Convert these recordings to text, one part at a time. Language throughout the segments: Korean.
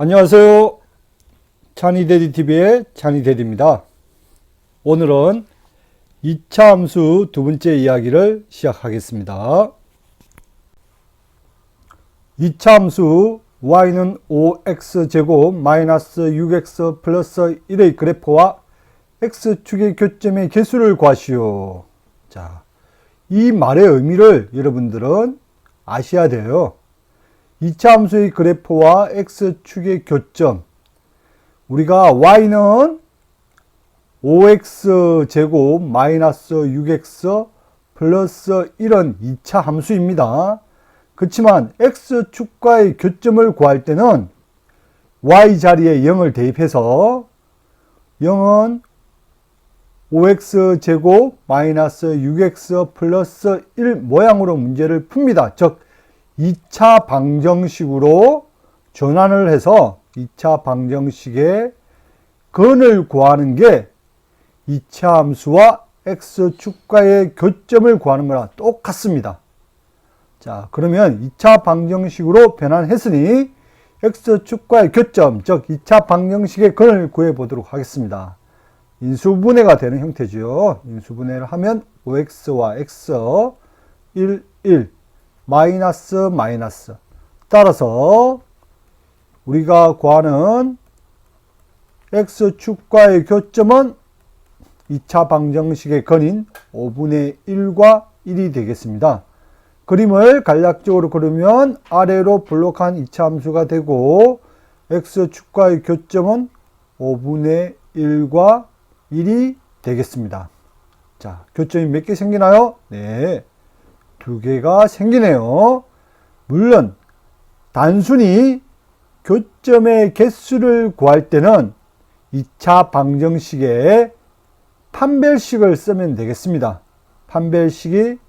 안녕하세요. 찬이데디TV의 찬이데디입니다. 오늘은 2차 함수 두 번째 이야기를 시작하겠습니다. 2차 함수 y는 5x제곱 마이너스 6x 플러스 1의 그래프와 x축의 교점의 개수를 구하시오. 자, 이 말의 의미를 여러분들은 아셔야 돼요. 2차 함수의 그래프와 x축의 교점, 우리가 y는 5x제곱 마이너스 6x 플러스 1은 2차 함수입니다. 그렇지만 x축과의 교점을 구할 때는 y 자리에 0을 대입해서 0은 5x제곱 마이너스 6x 플러스 1 모양으로 문제를 풉니다. 즉 2차 방정식으로 전환을 해서 2차 방정식의 근을 구하는 게 2차 함수와 x축과의 교점을 구하는 거랑 똑같습니다. 자, 그러면 2차 방정식으로 변환했으니 x축과의 교점, 즉 2차 방정식의 근을 구해 보도록 하겠습니다. 인수분해가 되는 형태죠. 인수분해를 하면 5x와 x 1, 1 마이너스 마이너스, 따라서 우리가 구하는 x축과의 교점은 2차 방정식의 근인 5분의 1과 1이 되겠습니다. 그림을 간략적으로 그리면 아래로 블록한 2차 함수가 되고 x축과의 교점은 5분의 1과 1이 되겠습니다. 자, 교점이 몇 개 생기나요? 네, 2개가 생기네요. 물론 단순히 교점의 개수를 구할 때는 2차 방정식에 판별식을 쓰면 되겠습니다. 판별식이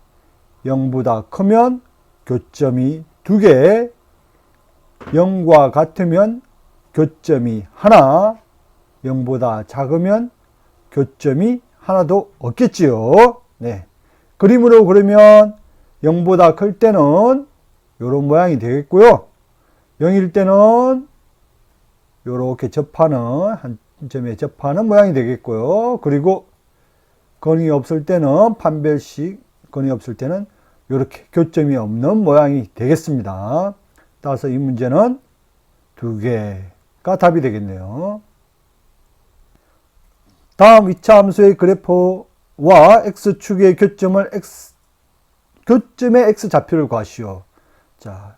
0보다 크면 교점이 2개, 0과 같으면 교점이 하나, 0보다 작으면 교점이 하나도 없겠지요. 네. 그림으로 그리면 0보다 클 때는 이런 모양이 되겠고요. 0일 때는 이렇게 접하는, 한 점에 접하는 모양이 되겠고요. 그리고 근이 없을 때는 판별식, 근이 없을 때는 이렇게 교점이 없는 모양이 되겠습니다. 따라서 이 문제는 2개가 답이 되겠네요. 다음 2차 함수의 그래프와 x축의 교점의 x좌표를 구하시오. 자,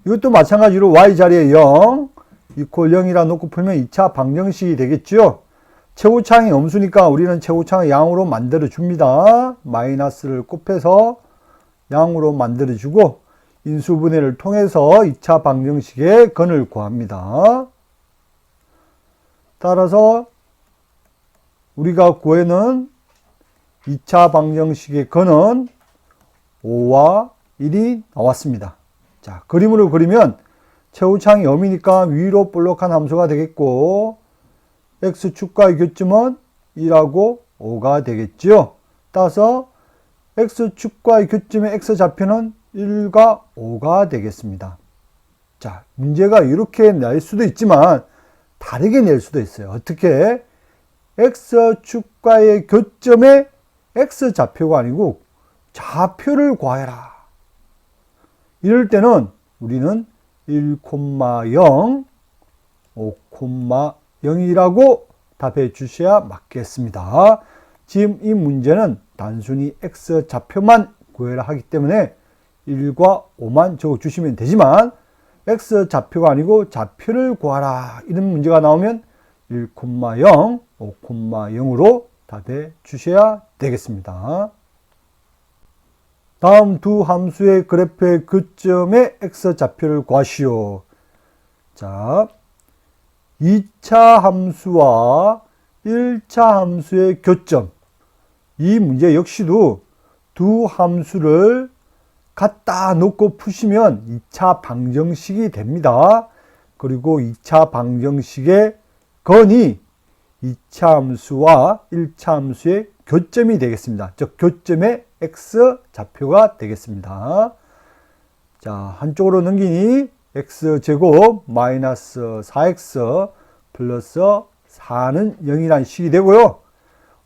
이것도 마찬가지로 y 자리에 0 이퀄 0이라 놓고 풀면 2차 방정식이 되겠죠. 최고차항이 음수니까 우리는 최고차항을 양으로 만들어 줍니다. 마이너스를 곱해서 양으로 만들어 주고 인수분해를 통해서 2차 방정식의 근을 구합니다. 따라서 우리가 구하는 2차 방정식의 근은 5와 1이 나왔습니다. 자, 그림으로 그리면 최고차항이 0이니까 위로 볼록한 함수가 되겠고 x축과의 교점은 1하고 5가 되겠죠. 따라서 x축과의 교점의 x좌표는 1과 5가 되겠습니다. 자, 문제가 이렇게 낼 수도 있지만 다르게 낼 수도 있어요. 어떻게? x축과의 교점의 x좌표가 아니고 좌표를 구해라. 이럴 때는 우리는 1,0, 5,0이라고 답해 주셔야 맞겠습니다. 지금 이 문제는 단순히 x좌표만 구해라 하기 때문에 1과 5만 적어 주시면 되지만 x좌표가 아니고 좌표를 구하라 이런 문제가 나오면 1,0, 5,0으로 답해 주셔야 되겠습니다. 다음 두 함수의 그래프의 교점의 x좌표를 구하시오. 자, 2차 함수와 1차 함수의 교점. 이 문제 역시도 두 함수를 갖다 놓고 푸시면 2차 방정식이 됩니다. 그리고 2차 방정식의 근이 2차 함수와 1차 함수의 교점이 되겠습니다. 즉 x좌표가 되겠습니다. 자, 한쪽으로 넘기니 x제곱 마이너스 4x 플러스 4는 0이라는 식이 되고요.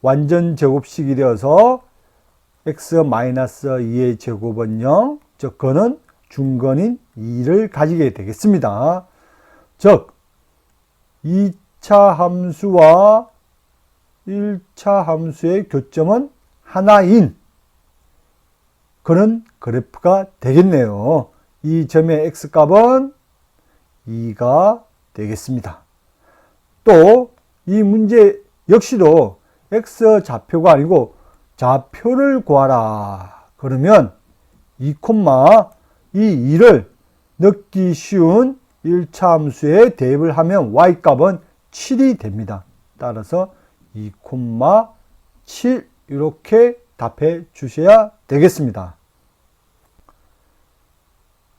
완전 제곱식이 되어서 x 마이너스 2의 제곱은 0, 즉 그는 중건인 2를 가지게 되겠습니다. 즉 2차 함수와 1차 함수의 교점은 하나인 그런 그래프가 되겠네요. 이 점의 x값은 2가 되겠습니다. 또 이 문제 역시도 x 좌표가 아니고 좌표를 구하라. 그러면 2, 이 2를 넣기 쉬운 1차 함수에 대입을 하면 y값은 7이 됩니다. 따라서 2, 7 이렇게 답해 주셔야 되겠습니다.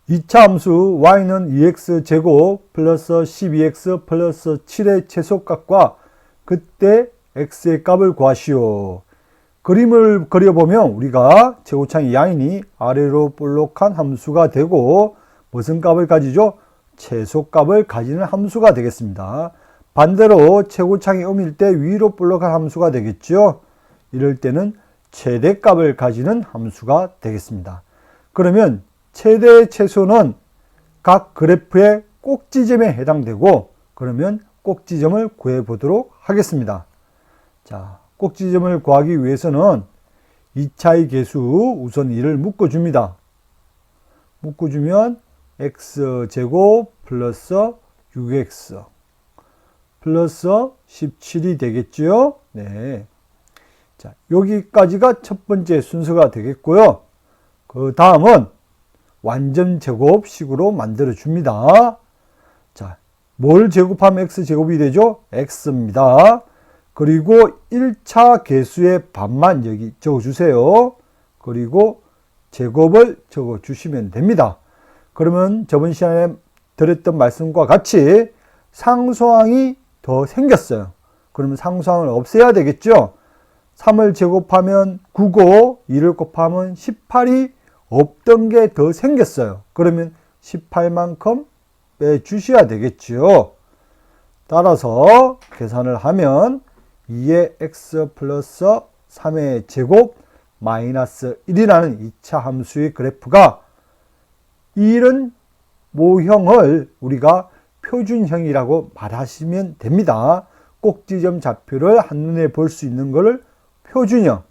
2차 함수 y는 2x제곱 플러스 12x 플러스 7의 최소값과 그때 x의 값을 구하시오. 그림을 그려보면 우리가 최고창의 양인이 아래로 볼록한 함수가 되고 무슨 값을 가지죠? 최소값을 가지는 함수가 되겠습니다. 반대로 최고창이 음일 때 위로 볼록한 함수가 되겠죠. 이럴 때는 최대값을 가지는 함수가 되겠습니다. 그러면 최대 최소는 각 그래프의 꼭지점에 해당되고 그러면 꼭지점을 구해 보도록 하겠습니다. 자, 꼭지점을 구하기 위해서는 2차의 계수 우선 2를 묶어줍니다. 묶어주면 x제곱 플러스 6x 플러스 17이 되겠죠. 네. 자, 여기까지가 첫 번째 순서가 되겠고요. 그 다음은 완전 제곱식으로 만들어 줍니다. 자, 뭘 제곱하면 x제곱이 되죠? x입니다. 그리고 1차 계수의 반만 여기 적어주세요. 그리고 제곱을 적어주시면 됩니다. 그러면 저번 시간에 드렸던 말씀과 같이 상수항이 더 생겼어요. 그러면 상수항을 없애야 되겠죠? 3을 제곱하면 9고 2를 곱하면 18이 없던 게 더 생겼어요. 그러면 18만큼 빼주셔야 되겠죠. 따라서 계산을 하면 2의 x 플러스 3의 제곱 마이너스 1이라는 2차 함수의 그래프가 이런 모형을 우리가 표준형이라고 말하시면 됩니다. 꼭지점 좌표를 한눈에 볼 수 있는 것을 표준형.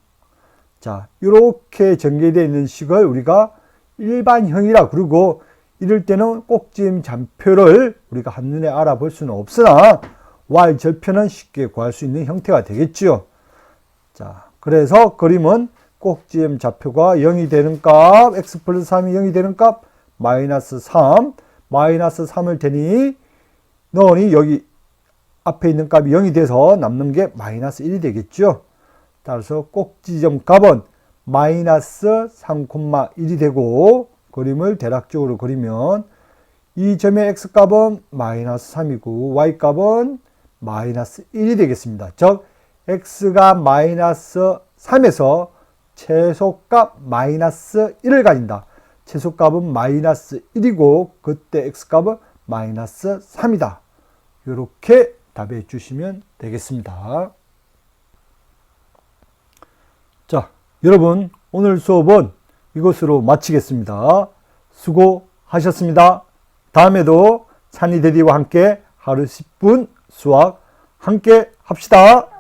자, 이렇게 전개되어 있는 식을 우리가 일반형이라 그러고 이럴 때는 꼭지점 좌표를 우리가 한눈에 알아볼 수는 없으나 y절편은 쉽게 구할 수 있는 형태가 되겠죠. 자, 그래서 그림은 꼭지점 좌표가 0이 되는 값, x 플러스 3이 0이 되는 값, 마이너스 3, 마이너스 3을 대니 넣으니 여기 앞에 있는 값이 0이 돼서 남는 게 마이너스 1이 되겠죠. 따라서 꼭지점 값은 마이너스 3,1이 되고 그림을 대략적으로 그리면 이 점의 x값은 마이너스 3이고 y값은 마이너스 1이 되겠습니다. 즉 x가 마이너스 3에서 최소값 마이너스 1을 가진다. 최소값은 마이너스 1이고 그때 x값은 마이너스 3이다. 이렇게 답해 주시면 되겠습니다. 자, 여러분 오늘 수업은 이것으로 마치겠습니다. 수고하셨습니다. 다음에도 찬이대디와 함께 하루 10분 수학 함께 합시다.